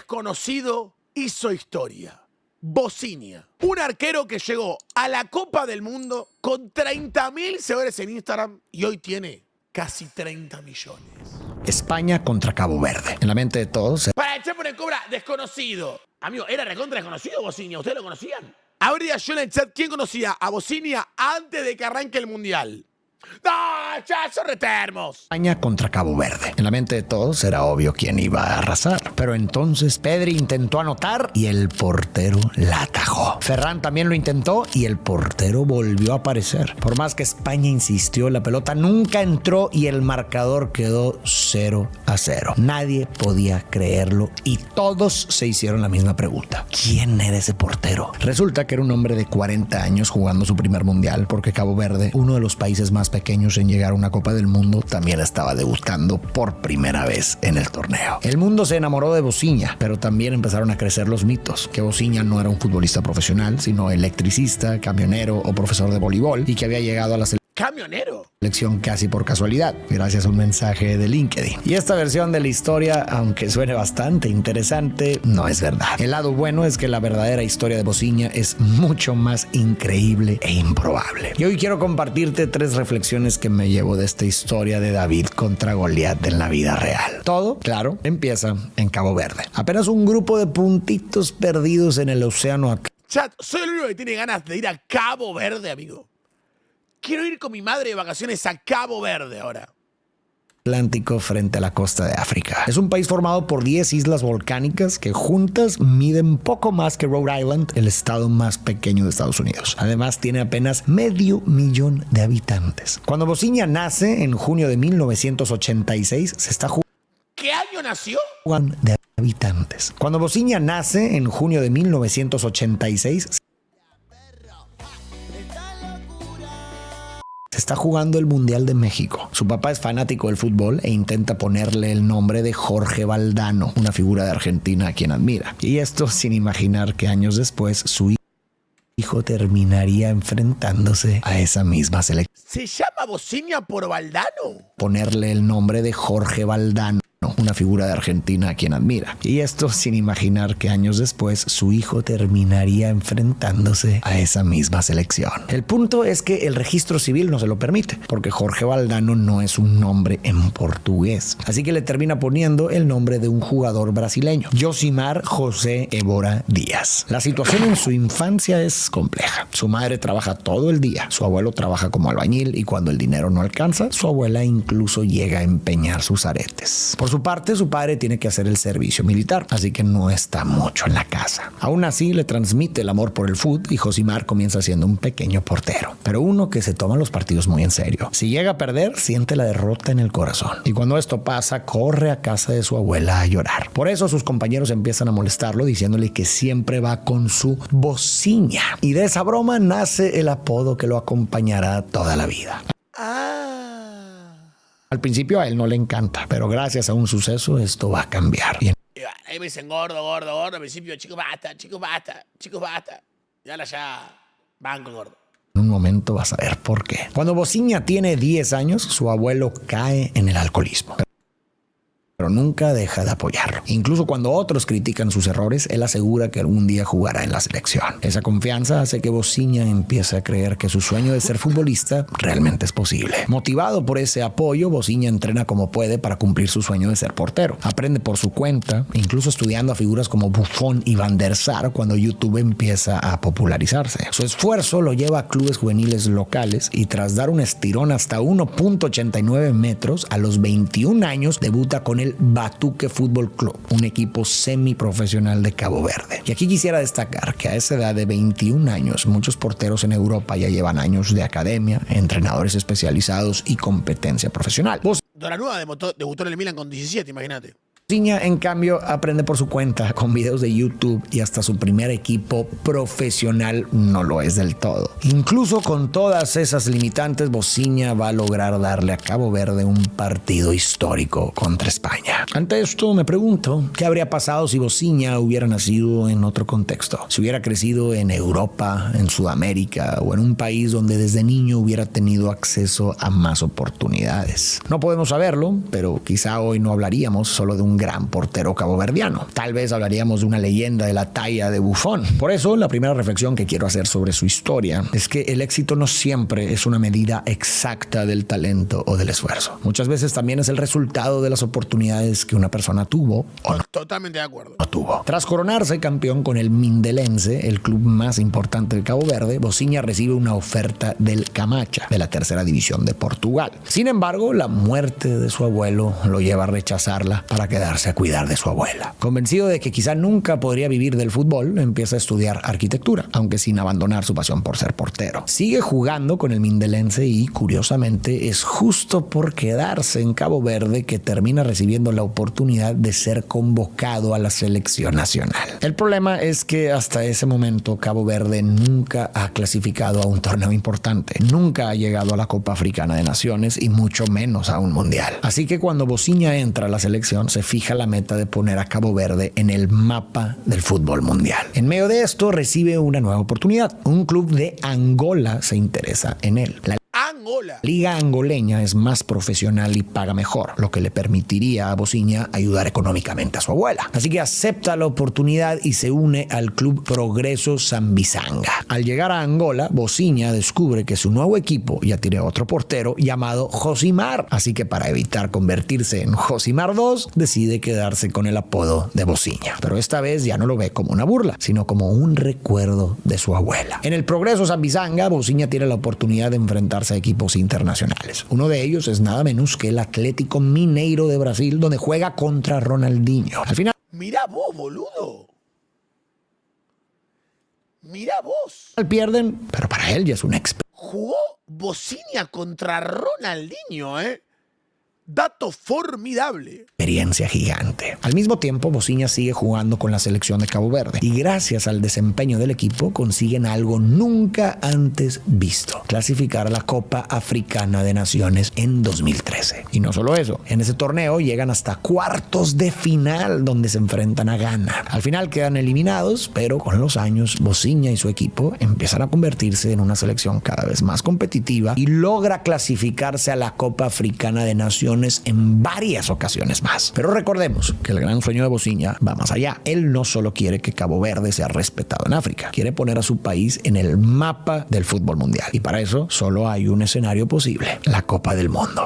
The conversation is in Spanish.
desconocido hizo historia. Bociña, un arquero que llegó a la Copa del Mundo con 30.000 seguidores en Instagram y hoy tiene casi 30 millones. España contra Cabo Verde. En la mente de todos. Para echar por el cobra, desconocido. Amigo, ¿era recontra desconocido Bociña? ¿Ustedes lo conocían? Habría yo en el chat quién conocía a Bociña antes de que arranque el Mundial. ¡No! ¡Ya son retermos! España contra Cabo Verde. En la mente de todos era obvio quién iba a arrasar. Pero entonces Pedri intentó anotar y el portero la atajó. Ferran también lo intentó y el portero volvió a aparecer. Por más que España insistió, la pelota nunca entró y el marcador quedó 0-0. Nadie podía creerlo y todos se hicieron la misma pregunta. ¿Quién era ese portero? Resulta que era un hombre de 40 años jugando su primer mundial porque Cabo Verde, uno de los países más pequeños en llegar a una Copa del Mundo, también estaba debutando por primera vez en el torneo. El mundo se enamoró de Bociña, pero también empezaron a crecer los mitos, que Bociña no era un futbolista profesional, sino electricista, camionero o profesor de voleibol y que había llegado a la ¿Camionero? selección casi por casualidad, gracias a un mensaje de LinkedIn. Y esta versión de la historia, aunque suene bastante interesante, no es verdad. El lado bueno es que la verdadera historia de Bociña es mucho más increíble e improbable. Y hoy quiero compartirte 3 reflexiones que me llevo de esta historia de David contra Goliat en la vida real. Todo, claro, empieza en Cabo Verde. Apenas un grupo de puntitos perdidos en el océano Atlántico. Chat, soy el único que tiene ganas de ir a Cabo Verde, amigo. Quiero ir con mi madre de vacaciones a Cabo Verde ahora. Frente a la costa de África. Es un país formado por 10 islas volcánicas que juntas miden poco más que Rhode Island, el estado más pequeño de Estados Unidos. Además, tiene apenas 500,000 de habitantes. Cuando Bociña nace en junio de 1986, se está jugando. ¿Qué año nació? De habitantes. Cuando Bociña nace en junio de 1986, se está jugando el Mundial de México. Su papá es fanático del fútbol e intenta ponerle el nombre de Jorge Valdano, una figura de Argentina a quien admira. Y esto sin imaginar que años después su hijo terminaría enfrentándose a esa misma selección. ¿Se llama Bociña por Valdano? Ponerle el nombre de Jorge Valdano, una figura de Argentina a quien admira. Y esto sin imaginar que años después su hijo terminaría enfrentándose a esa misma selección. El punto es que el registro civil no se lo permite, porque Jorge Valdano no es un nombre en portugués. Así que le termina poniendo el nombre de un jugador brasileño, Josimar José Évora Díaz. La situación en su infancia es compleja. Su madre trabaja todo el día, su abuelo trabaja como albañil y cuando el dinero no alcanza, su abuela incluso llega a empeñar sus aretes. Por su parte, su padre tiene que hacer el servicio militar, así que no está mucho en la casa. Aún así, le transmite el amor por el fútbol y Josimar comienza siendo un pequeño portero, pero uno que se toma los partidos muy en serio. Si llega a perder, siente la derrota en el corazón. Y cuando esto pasa, corre a casa de su abuela a llorar. Por eso sus compañeros empiezan a molestarlo, diciéndole que siempre va con su Bociña. Y de esa broma nace el apodo que lo acompañará toda la vida. Al principio a él no le encanta, pero gracias a un suceso esto va a cambiar. Y ahí me dicen gordo, gordo, gordo. Al principio, chicos, basta, chicos, basta, chicos, basta. Y ahora ya van con gordo. En un momento vas a ver por qué. Cuando Bociña tiene 10 años, su abuelo cae en el alcoholismo. Pero nunca deja de apoyarlo. Incluso cuando otros critican sus errores, él asegura que algún día jugará en la selección. Esa confianza hace que Bociña empiece a creer que su sueño de ser futbolista realmente es posible. Motivado por ese apoyo, Bociña entrena como puede para cumplir su sueño de ser portero. Aprende por su cuenta, incluso estudiando a figuras como Buffon y Van der Sar cuando YouTube empieza a popularizarse. Su esfuerzo lo lleva a clubes juveniles locales y tras dar un estirón hasta 1.89 metros, a los 21 años debuta con el Batuque Fútbol Club, un equipo semiprofesional de Cabo Verde. Y aquí quisiera destacar que a esa edad de 21 años, muchos porteros en Europa ya llevan años de academia, entrenadores especializados y competencia profesional. Doranúa debutó en el Milan con 17, imagínate. Bociña, en cambio, aprende por su cuenta, con videos de YouTube y hasta su primer equipo profesional no lo es del todo. Incluso con todas esas limitantes, Bociña va a lograr darle a Cabo Verde un partido histórico contra España. Ante esto me pregunto, ¿qué habría pasado si Bociña hubiera nacido en otro contexto? Si hubiera crecido en Europa, en Sudamérica o en un país donde desde niño hubiera tenido acceso a más oportunidades. No podemos saberlo, pero quizá hoy no hablaríamos solo de un un gran portero caboverdiano. Tal vez hablaríamos de una leyenda de la talla de Buffon. Por eso, la primera reflexión que quiero hacer sobre su historia es que el éxito no siempre es una medida exacta del talento o del esfuerzo. Muchas veces también es el resultado de las oportunidades que una persona tuvo o no. Totalmente de acuerdo. No tuvo. Tras coronarse campeón con el Mindelense, el club más importante de Cabo Verde, Bosinha recibe una oferta del Camacha, de la tercera división de Portugal. Sin embargo, la muerte de su abuelo lo lleva a rechazarla para quedarse a cuidar de su abuela. Convencido de que quizá nunca podría vivir del fútbol, empieza a estudiar arquitectura, aunque sin abandonar su pasión por ser portero. Sigue jugando con el Mindelense y, curiosamente, es justo por quedarse en Cabo Verde que termina recibiendo la oportunidad de ser convocado a la selección nacional. El problema es que hasta ese momento Cabo Verde nunca ha clasificado a un torneo importante, nunca ha llegado a la Copa Africana de Naciones y mucho menos a un mundial. Así que cuando Bosinha entra a la selección se fija la meta de poner a Cabo Verde en el mapa del fútbol mundial. En medio de esto recibe una nueva oportunidad. Un club de Angola se interesa en él. La liga angoleña es más profesional y paga mejor, lo que le permitiría a Bosinha ayudar económicamente a su abuela. Así que acepta la oportunidad y se une al club Progreso Sambizanga. Al llegar a Angola, Bosinha descubre que su nuevo equipo ya tiene otro portero llamado Josimar. Así que para evitar convertirse en Josimar II, decide quedarse con el apodo de Bosinha. Pero esta vez ya no lo ve como una burla, sino como un recuerdo de su abuela. En el Progreso Sambizanga, Bosinha tiene la oportunidad de enfrentarse a equipos internacionales. Uno de ellos es nada menos que el Atlético Mineiro de Brasil, donde juega contra Ronaldinho. Al final, Mirá vos, boludo. Mirá vos. Pierden, pero para él ya es un experto. Jugó Bosinha contra Ronaldinho, ¿eh? Dato formidable. Experiencia gigante. Al mismo tiempo, Bosinha sigue jugando con la selección de Cabo Verde y gracias al desempeño del equipo consiguen algo nunca antes visto: clasificar a la Copa Africana de Naciones en 2013. Y no solo eso, en ese torneo llegan hasta cuartos de final donde se enfrentan a Ghana. Al final quedan eliminados, pero con los años Bosinha y su equipo empiezan a convertirse en una selección cada vez más competitiva y logra clasificarse a la Copa Africana de Naciones en varias ocasiones más. Pero recordemos que el gran sueño de Bosinha va más allá. Él no solo quiere que Cabo Verde sea respetado en África, quiere poner a su país en el mapa del fútbol mundial. Y para eso solo hay un escenario posible: la Copa del Mundo.